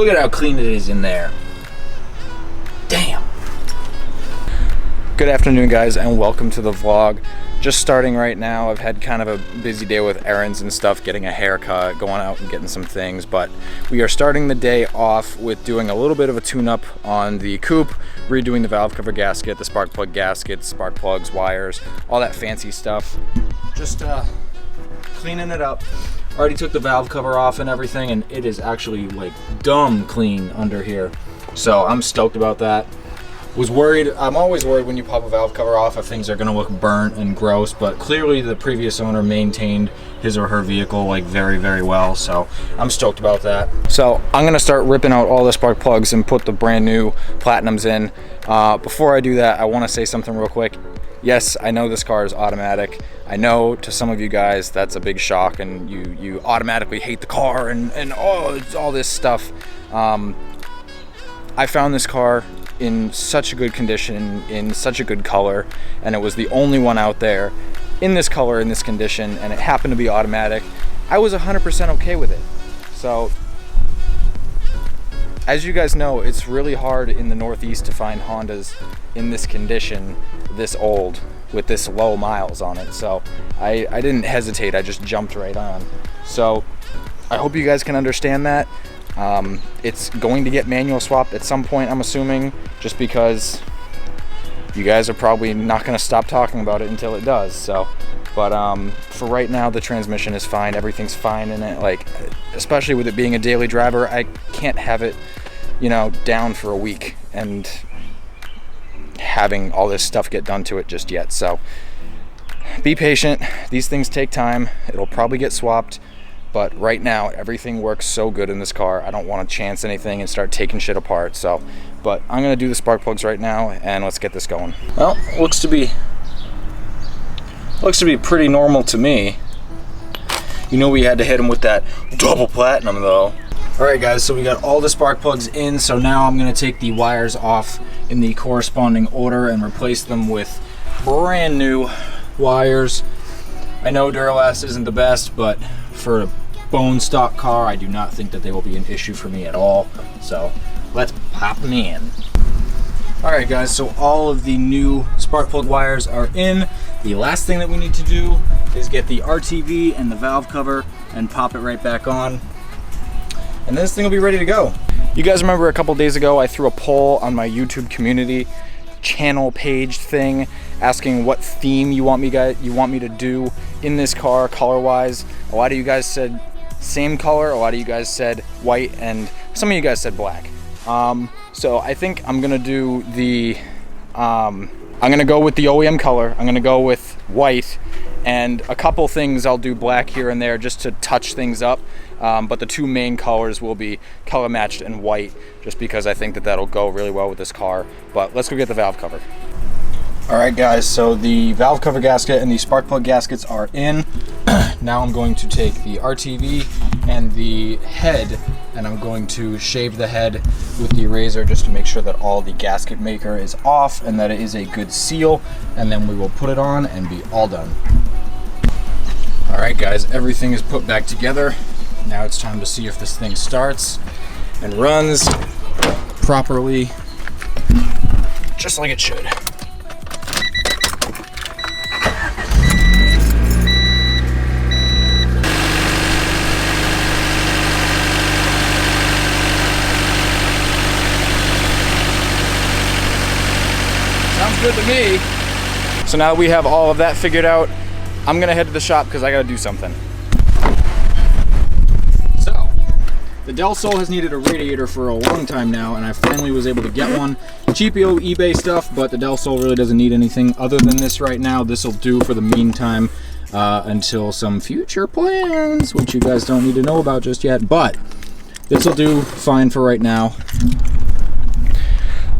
Look at how clean it is in there. Damn. Good afternoon, guys, and welcome to the vlog. Just starting right now. I've had kind of a busy day with errands and stuff, getting a haircut, going out and getting some things, but we are starting the day off with doing a little bit of a tune-up on the coupe, redoing the valve cover gasket, the spark plug gaskets, spark plugs, wires, all that fancy stuff. Just cleaning it up. Already took the valve cover off and everything, and it is actually like dumb clean under here. So I'm stoked about that. Was worried, I'm always worried when you pop a valve cover off if things are gonna look burnt and gross, but clearly the previous owner maintained his or her vehicle like very, very well, so I'm stoked about that. So I'm gonna start ripping out all the spark plugs and put the brand new Platinums in. Before I do that, I wanna say something real quick. Yes, I know this car is automatic. I know to some of you guys that's a big shock and you automatically hate the car and oh, it's all this stuff. I found this car in such a good condition, in such a good color, and it was the only one out there in this color, in this condition, and it happened to be automatic. I was 100% okay with it. So, as you guys know, it's really hard in the Northeast to find Hondas in this condition, this old, with this low miles on it. So, I didn't hesitate, I just jumped right on. So, I hope you guys can understand that. It's going to get manual swapped at some point, I'm assuming, just because you guys are probably not going to stop talking about it until it does. So, but for right now, the transmission is fine. Everything's fine in it. Like, especially with it being a daily driver, I can't have it, you know, down for a week and having all this stuff get done to it just yet. So, be patient. These things take time. It'll probably get swapped. But right now, everything works so good in this car. I don't want to chance anything and start taking shit apart. So, but I'm gonna do the spark plugs right now, and let's get this going. Well, looks to be pretty normal to me. You know, we had to hit them with that double platinum though. All right, guys. So we got all the spark plugs in. So now I'm gonna take the wires off in the corresponding order and replace them with brand new wires. I know Duralast isn't the best, but for a bone stock car, I do not think that they will be an issue for me at all. So let's pop them in. All right, guys, so all of the new spark plug wires are in. The last thing that we need to do is get the RTV and the valve cover and pop it right back on. And this thing will be ready to go. You guys remember a couple days ago, I threw a poll on my YouTube community channel page thing asking what theme you want me to do in this car color wise. A lot of you guys said same color, a lot of you guys said white, and some of you guys said black. So I think I'm gonna do the I'm gonna go with the OEM color. I'm gonna go with white, and a couple things I'll do black here and there just to touch things up. But the two main colors will be color matched and white, just because I think that that'll go really well with this car. But let's go get the valve cover. All right, guys, so the valve cover gasket and the spark plug gaskets are in. Now I'm going to take the RTV and the head, and I'm going to shave the head with the razor just to make sure that all the gasket maker is off and that it is a good seal, and then we will put it on and be all done. All right, guys, everything is put back together. Now it's time to see if this thing starts and runs properly, just like it should. Sounds good to me. So now that we have all of that figured out, I'm gonna head to the shop because I gotta do something. So, the Del Sol has needed a radiator for a long time now, and I finally was able to get one. Cheapio eBay stuff, but the Del Sol really doesn't need anything other than this right now. This will do for the meantime until some future plans, which you guys don't need to know about just yet, but this will do fine for right now.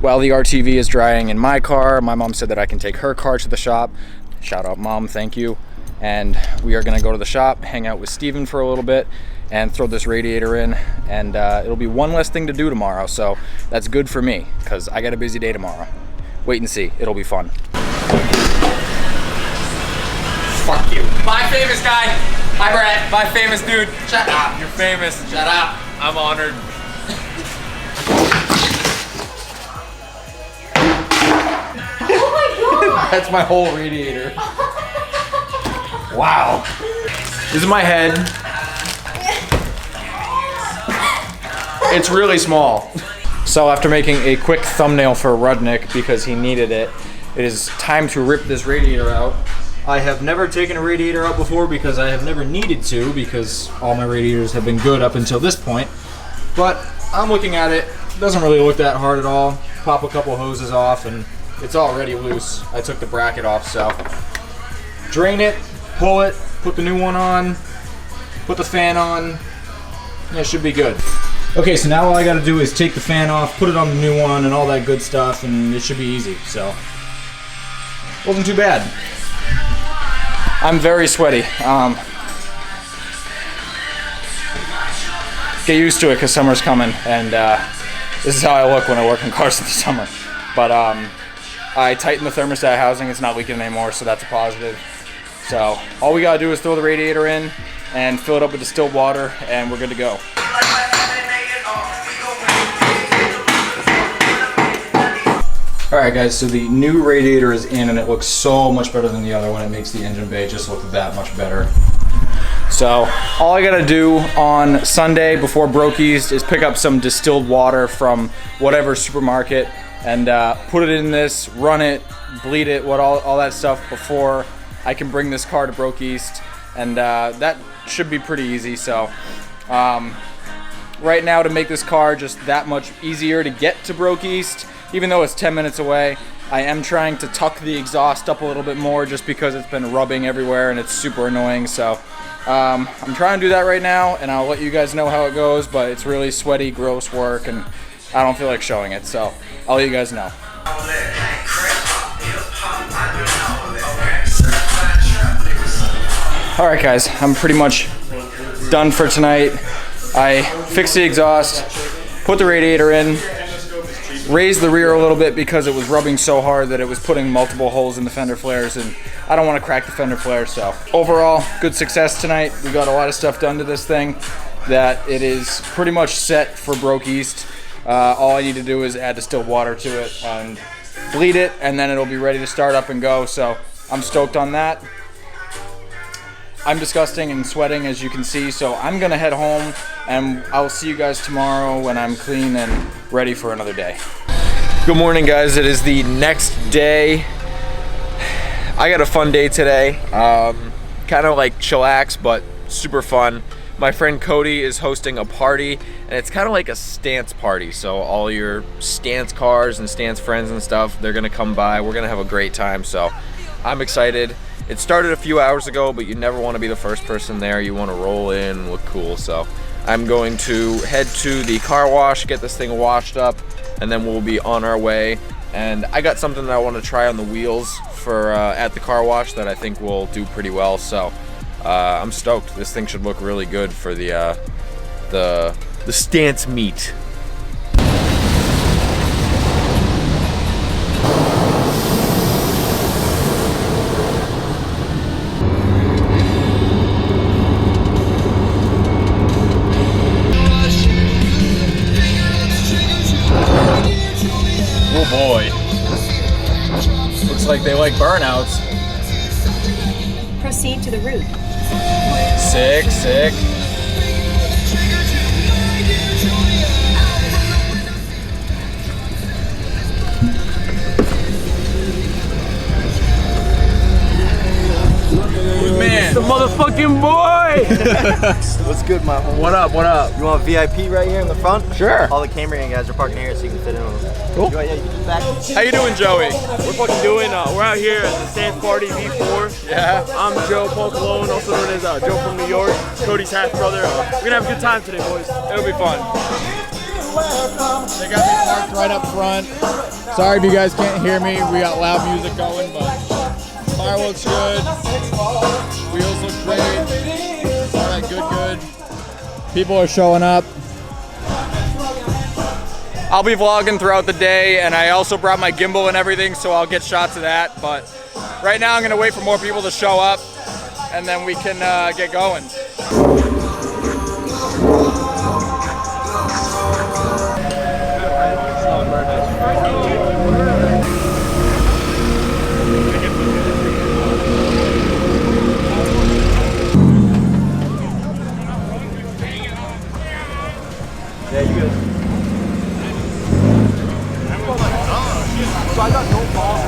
While the RTV is drying in my car, my mom said that I can take her car to the shop. Shout out, Mom, thank you. And we are gonna go to the shop, hang out with Steven for a little bit, and throw this radiator in, and it'll be one less thing to do tomorrow, so that's good for me, because I got a busy day tomorrow. Wait and see, it'll be fun. Fuck you. My famous guy. Hi, Brett. My famous dude. Shut up. You're famous. Shut up. I'm honored. That's my whole radiator. Wow. This is my head. It's really small. So after making a quick thumbnail for Rudnick because he needed it, it is time to rip this radiator out. I have never taken a radiator out before because I have never needed to because all my radiators have been good up until this point. But I'm looking at it. Doesn't really look that hard at all. Pop a couple hoses off and it's already loose. I took the bracket off, so drain it, pull it, put the new one on, put the fan on. Yeah, it should be good. Okay, so now all I gotta do is take the fan off, put it on the new one and all that good stuff, and it should be easy, so. Wasn't too bad. I'm very sweaty. Get used to it because summer's coming, and this is how I look when I work in cars in the summer. But I tightened the thermostat housing, it's not leaking anymore, so that's a positive. So all we gotta do is throw the radiator in and fill it up with distilled water, and we're good to go. Alright guys, so the new radiator is in and it looks so much better than the other one. It makes the engine bay just look that much better. So all I gotta do on Sunday before Brokey's is pick up some distilled water from whatever supermarket and put it in this, run it, bleed it, all that stuff before I can bring this car to Brokey's, and that should be pretty easy. So right now, to make this car just that much easier to get to Brokey's, even though it's 10 minutes away, I am trying to tuck the exhaust up a little bit more just because it's been rubbing everywhere and it's super annoying. So I'm trying to do that right now, and I'll let you guys know how it goes, but it's really sweaty, gross work, and I don't feel like showing it, so I'll let you guys know. Alright guys, I'm pretty much done for tonight. I fixed the exhaust, put the radiator in, raised the rear a little bit because it was rubbing so hard that it was putting multiple holes in the fender flares, and I don't want to crack the fender flares. So overall, good success tonight. We got a lot of stuff done to this thing that it is pretty much set for Brokey's. All I need to do is add distilled water to it and bleed it, and then it'll be ready to start up and go. So I'm stoked on that. I'm disgusting and sweating, as you can see, so I'm gonna head home, and I'll see you guys tomorrow when I'm clean and ready for another day. Good morning guys, it is the next day. I got a fun day today. Kind of like chillax, but super fun. My friend Cody is hosting a party, and it's kind of like a stance party. So all your stance cars and stance friends and stuff, they're gonna come by. We're gonna have a great time, so I'm excited. It started a few hours ago, but you never want to be the first person there. You want to roll in and look cool. So I'm going to head to the car wash, get this thing washed up, and then we'll be on our way. And I got something that I want to try on the wheels for at the car wash that I think will do pretty well. So I'm stoked. This thing should look really good for the stance meet. Oh boy. Looks like they like burnouts. Proceed to the route. Sick, sick. Man, the motherfucking boy! What's good, my homie? What up, what up? You want VIP right here in the front? Sure. All the Camry guys are parking here so you can fit in on them. Cool. Yeah, you can just back. How you doing, Joey? We're fucking doing, we're out here at the Stance Party V4. Yeah. I'm Joe Paul Cologne, also known as Joe from New York, Cody's half brother. We're gonna have a good time today, boys. It'll be fun. They got me parked right up front. Sorry if you guys can't hear me. We got loud music going, but car looks good. Wheels look great. All right, good. People are showing up. I'll be vlogging throughout the day, and I also brought my gimbal and everything, so I'll get shots of that. But right now I'm gonna wait for more people to show up, and then we can get going. Yeah, you good. So I got no balls.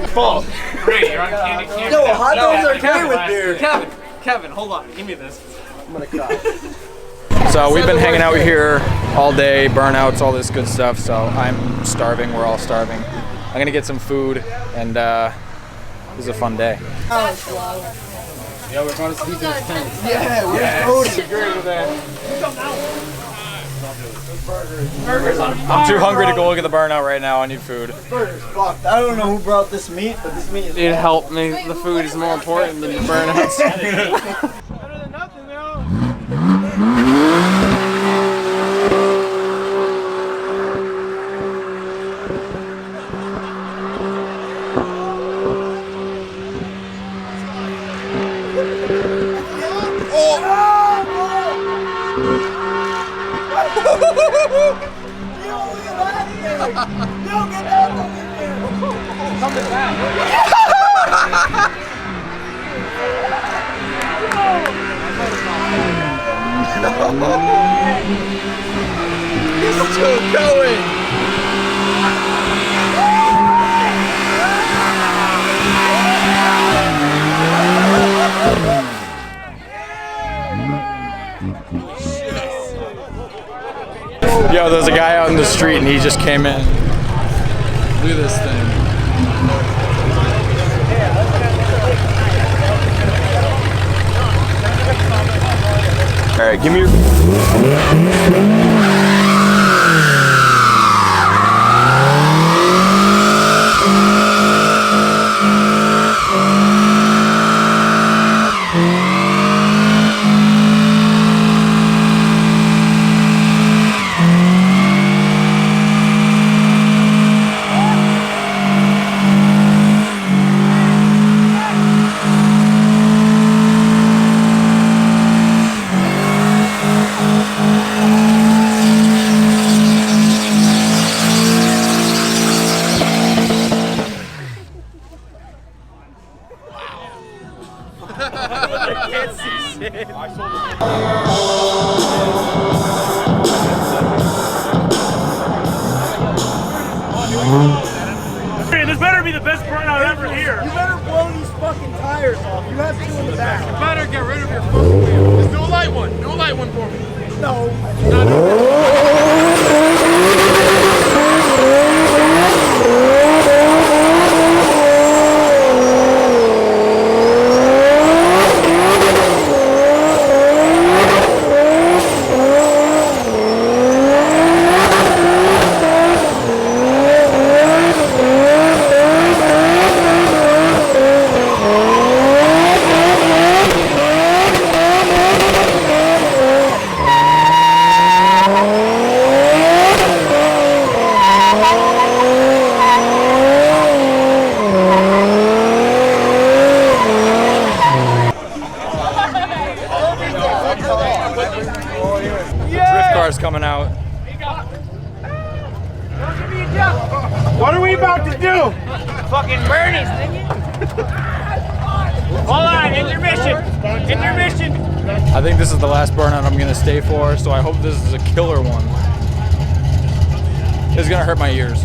Fault. Great, you're on candy candy. Yo, hot dogs are great with beer. Kevin, hold on. Give me this. I'm gonna cry. So we've been hanging out here all day, burnouts, all this good stuff. So I'm starving. We're all starving. I'm gonna get some food, and this is a fun day. Yeah, we're about to sleep in this tent. Yeah, where's Cody? I'm too hungry to go look at the burnout right now. I need food. Burger's fucked. I don't know who brought this meat, but this meat is It helped me. The food is more important than the burnouts. Better than nothing, though. He's still going. Yo, there's a guy out in the street, and he just came in. Look at this thing. All right, give me your. gears off. You have two in the back. You better get rid of your front wheel. Just do a light one. Do a light one for me. No. Drift car's coming out. What are we about to do? Fucking Bernie's, nigga. Hold on, intermission. Intermission. I think this is the last burnout I'm gonna stay for, so I hope this is a killer one. It's gonna hurt my ears.